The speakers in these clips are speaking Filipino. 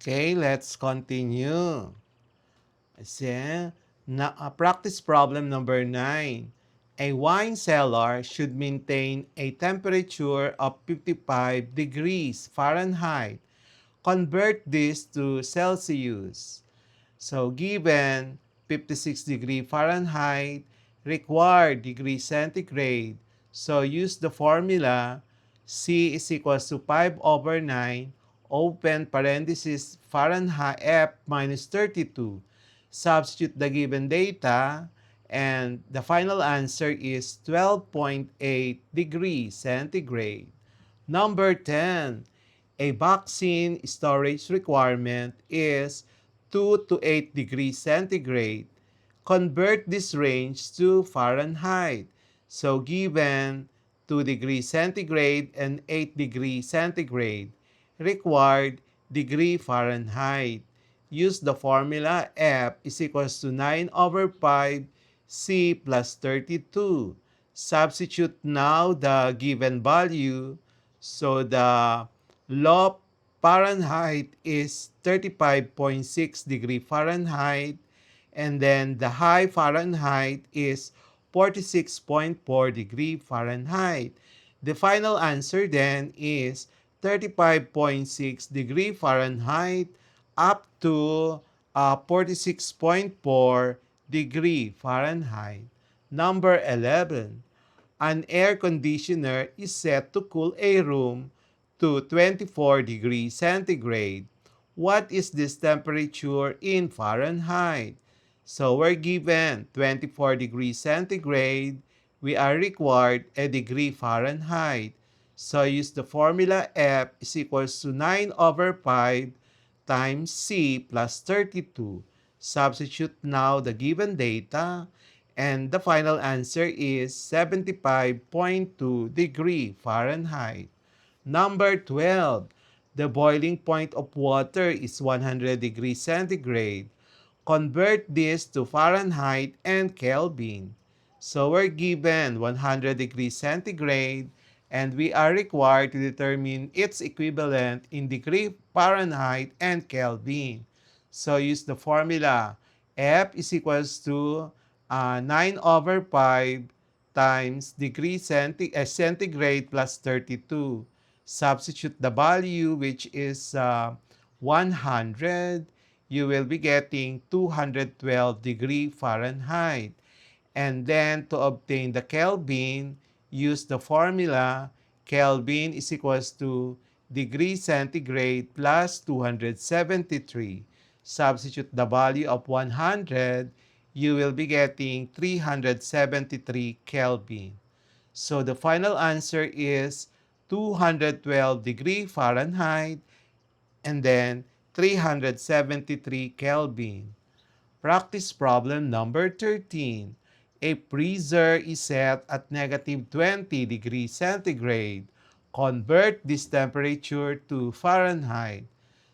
Okay, let's continue. Kasi, practice problem number 9. A wine cellar should maintain a temperature of 55 degrees Fahrenheit. Convert this to Celsius. So, given 56 degree Fahrenheit, required degree centigrade. So, use the formula C is equals to 5 over 9, open parenthesis Fahrenheit F minus 32. Substitute the given data, and the final answer is 12.8 degrees centigrade. Number 10. A vaccine storage requirement is 2 to 8 degrees centigrade. Convert this range to Fahrenheit. So given 2 degrees centigrade and 8 degrees centigrade, required degree Fahrenheit. Use the formula F is equals to 9 over 5 C plus 32. Substitute now the given value. So the low Fahrenheit is 35.6 degree Fahrenheit, and then the high Fahrenheit is 46.4 degree Fahrenheit. The final answer then is 35.6 degree Fahrenheit up to 46.4 degree Fahrenheit. Number 11. An air conditioner is set to cool a room to 24 degrees centigrade. What is this temperature in Fahrenheit? So we're given 24 degrees centigrade. We are required a degree Fahrenheit. So use the formula F is equals to 9 over 5 times C plus 32. Substitute now the given data, and the final answer is 75.2 degree Fahrenheit. Number 12. The boiling point of water is 100 degrees centigrade. Convert this to Fahrenheit and Kelvin. So we're given 100 degrees centigrade, and we are required to determine its equivalent in degree Fahrenheit and Kelvin. So use the formula F is equals to 9 over 5 times degree centigrade plus 32. Substitute the value, which is 100. You will be getting 212 degree Fahrenheit. And then to obtain the Kelvin, use the formula Kelvin is equals to degree centigrade plus 273. Substitute the value of 100, you will be getting 373 Kelvin. So the final answer is 212 degree Fahrenheit and then 373 Kelvin. Practice problem number 13. A freezer is set at negative 20 degrees centigrade. Convert this temperature to Fahrenheit.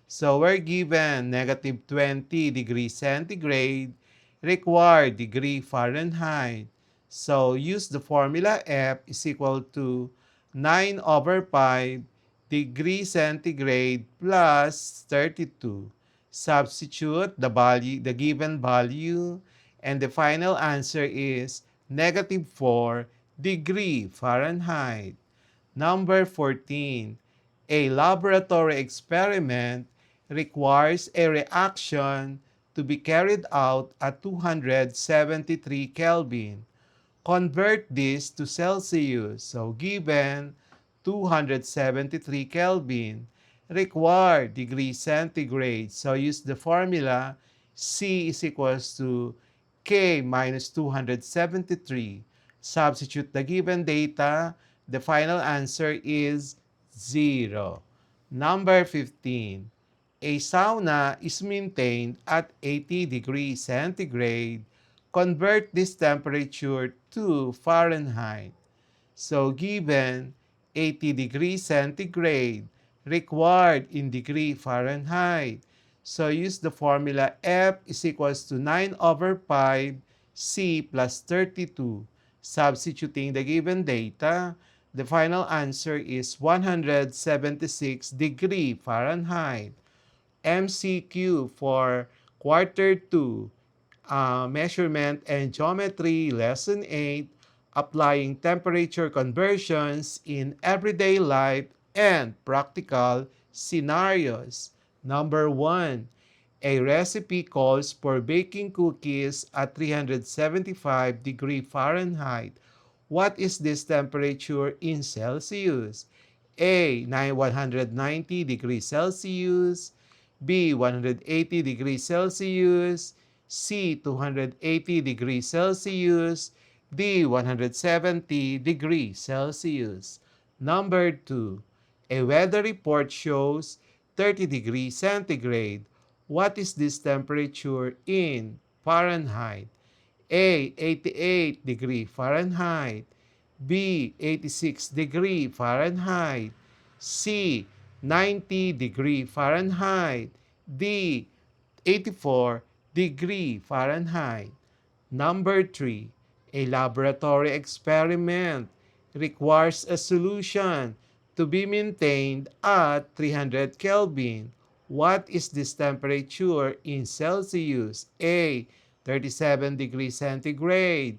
So we're given negative 20 degrees centigrade, required degree Fahrenheit. So use the formula F is equal to 9 over 5 degree centigrade plus 32. Substitute the given value, and the final answer is negative 4 degree Fahrenheit. Number 14. A laboratory experiment requires a reaction to be carried out at 273 Kelvin. Convert this to Celsius. So given 273 Kelvin, required degree centigrade. So use the formula C is equals to K minus 273. Substitute the given data. The final answer is 0. Number 15. A sauna is maintained at 80 degrees centigrade. Convert this temperature to Fahrenheit. So given 80 degrees centigrade, required in degree Fahrenheit. So use the formula F is equals to 9 over 5 C plus 32. Substituting the given data, the final answer is 176 degree Fahrenheit. MCQ for Quarter 2, Measurement and Geometry, Lesson 8, Applying Temperature Conversions in Everyday Life and Practical Scenarios. Number 1. A recipe calls for baking cookies at 375 degree Fahrenheit. What is this temperature in Celsius? A. 190 degrees Celsius. B. 180 degrees Celsius. C. 280 degrees Celsius. D. 170 degrees Celsius. Number 2. A weather report shows 30 degrees centigrade. What is this temperature in Fahrenheit? A. 88 degree Fahrenheit. B. 86 degree Fahrenheit. C. 90 degree Fahrenheit. D. 84 degree Fahrenheit. Number 3. A laboratory experiment requires a solution to be maintained at 300 Kelvin. What is this temperature in Celsius? A. 37 degrees centigrade.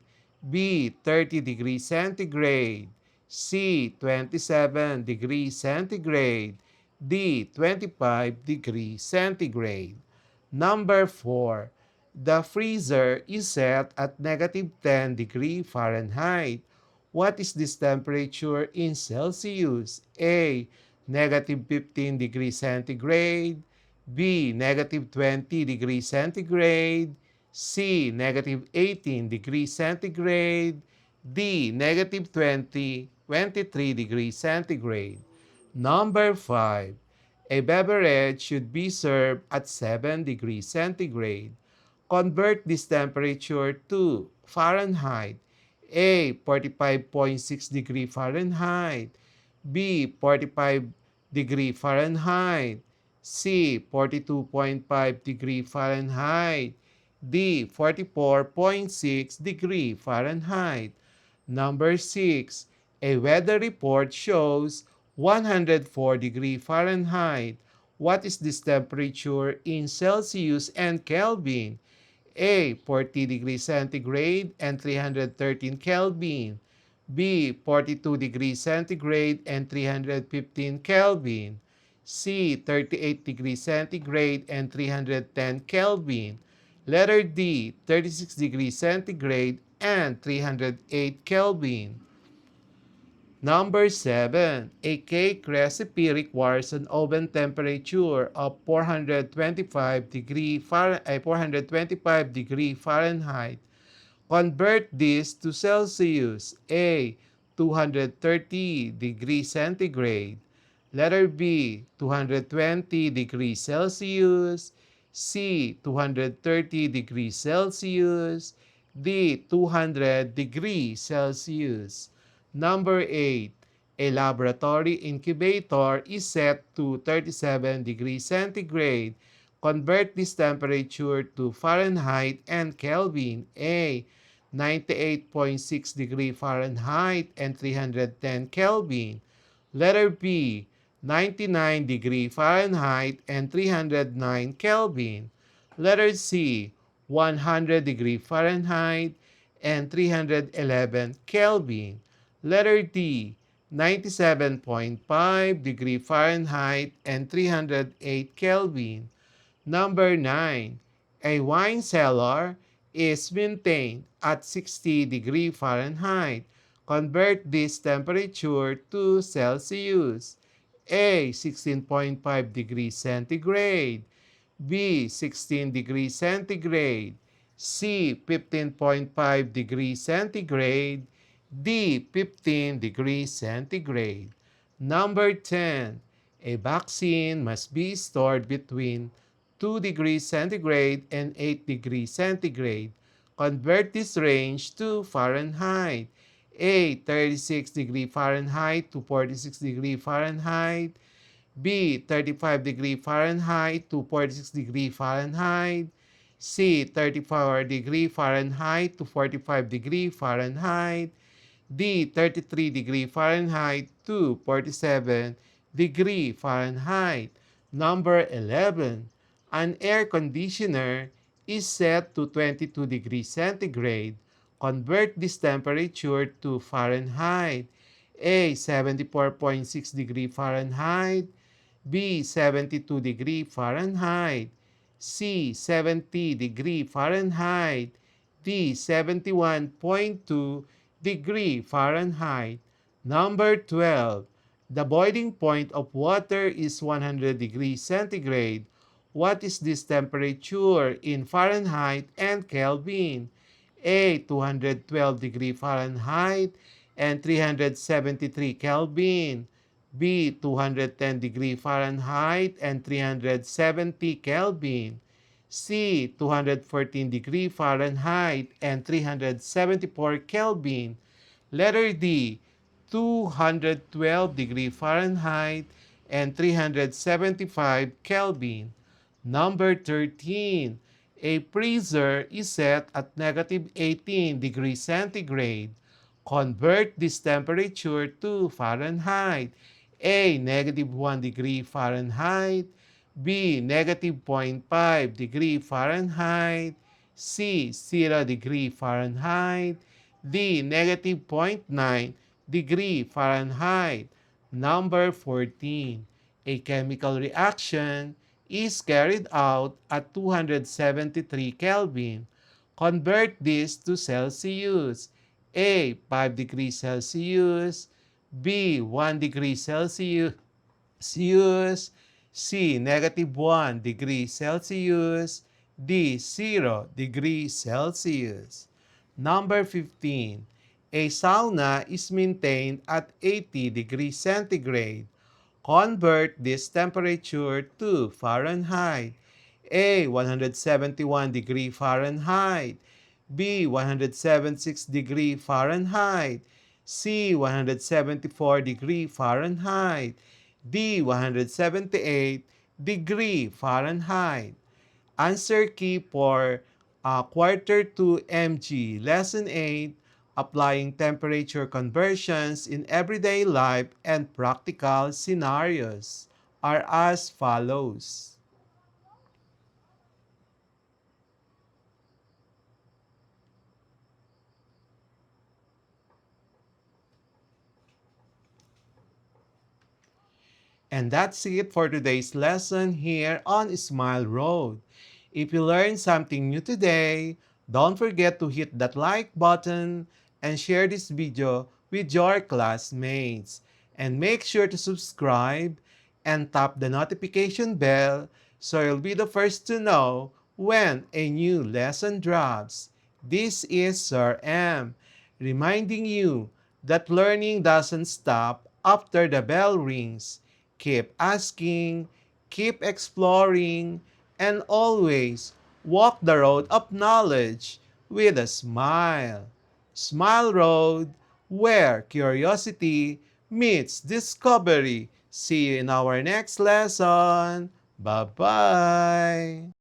B. 30 degrees centigrade. C. 27 degrees centigrade. D. 25 degrees centigrade. Number 4. The freezer is set at negative 10 degree Fahrenheit. What is this temperature in Celsius? A. Negative 15 degrees centigrade. B. Negative 20 degrees centigrade. C. Negative 18 degrees centigrade. D. Negative 23 degrees centigrade. Number 5. A beverage should be served at 7 degrees centigrade. Convert this temperature to Fahrenheit. A. 45.6 degree Fahrenheit. B. 45 degree Fahrenheit. C. 42.5 degree Fahrenheit. D. 44.6 degree Fahrenheit. Number 6. A weather report shows 104 degree Fahrenheit. What is this temperature in Celsius and Kelvin? A. 40 degrees centigrade and 313 Kelvin. B. 42 degrees centigrade and 315 Kelvin. C. 38 degrees centigrade and 310 Kelvin. Letter D. 36 degrees centigrade and 308 Kelvin. Number 7. A cake recipe requires an oven temperature of 425 degree Fahrenheit. Convert this to Celsius. A. 230 degrees centigrade. Letter B. 220 degrees Celsius. C. 230 degrees Celsius. D. 200 degrees Celsius. Number 8. A laboratory incubator is set to 37 degrees centigrade. Convert this temperature to Fahrenheit and Kelvin. A. 98.6 degree Fahrenheit and 310 Kelvin. Letter B. 99 degree Fahrenheit and 309 Kelvin. Letter C. 100 degree Fahrenheit and 311 Kelvin. Letter D. 97.5 degree Fahrenheit and 308 Kelvin. Number 9. A wine cellar is maintained at 60 degree Fahrenheit. Convert this temperature to Celsius. A. 16.5 degrees centigrade. B. 16 degrees centigrade. C. 15.5 degrees centigrade. D. 15 degrees centigrade. Number 10. A vaccine must be stored between 2 degrees centigrade and 8 degrees centigrade. Convert this range to Fahrenheit. A. 36 degree Fahrenheit to 46 degree Fahrenheit. B. 35 degree Fahrenheit to 46 degree Fahrenheit. C. 34 degree Fahrenheit to 45 degree Fahrenheit. D. 33 degree Fahrenheit to 47 degree Fahrenheit. Number 11. An air conditioner is set to 22 degrees centigrade. Convert this temperature to Fahrenheit. A. 74.6 degree Fahrenheit. B. 72 degree Fahrenheit. C. 70 degree Fahrenheit. D. 71.2 degree Fahrenheit. Number 12. The boiling point of water is 100 degrees centigrade. What is this temperature in Fahrenheit and Kelvin? A. 212 degree Fahrenheit and 373 Kelvin. B. 210 degree Fahrenheit and 370 Kelvin. C. 214 degree Fahrenheit and 374 Kelvin. Letter D. 212 degree Fahrenheit and 375 Kelvin. Number 13. A freezer is set at negative 18 degrees centigrade. Convert this temperature to Fahrenheit. A. Negative 1 degree Fahrenheit. B. Negative 0.5 degree Fahrenheit. C. 0 degree Fahrenheit. D. Negative 0.9 degree Fahrenheit. Number 14. A chemical reaction is carried out at 273 Kelvin. Convert this to Celsius. A. 5 degrees Celsius. B. 1 degree Celsius. C. Negative 1 degree Celsius. D. 0 degree Celsius. Number 15. A sauna is maintained at 80 degrees centigrade. Convert this temperature to Fahrenheit. A. 171 degree Fahrenheit. B. 176 degree Fahrenheit. C. 174 degree Fahrenheit. D. 178 degree Fahrenheit. Answer key for quarter 2 MG lesson 8, applying temperature conversions in everyday life and practical scenarios, are as follows. And that's it for today's lesson here on Smile Road. If you learned something new today, don't forget to hit that like button and share this video with your classmates. And make sure to subscribe and tap the notification bell so you'll be the first to know when a new lesson drops. This is Sir M, reminding you that learning doesn't stop after the bell rings. Keep asking, keep exploring, and always walk the road of knowledge with a smile. Smile Road, where curiosity meets discovery. See you in our next lesson. Bye-bye.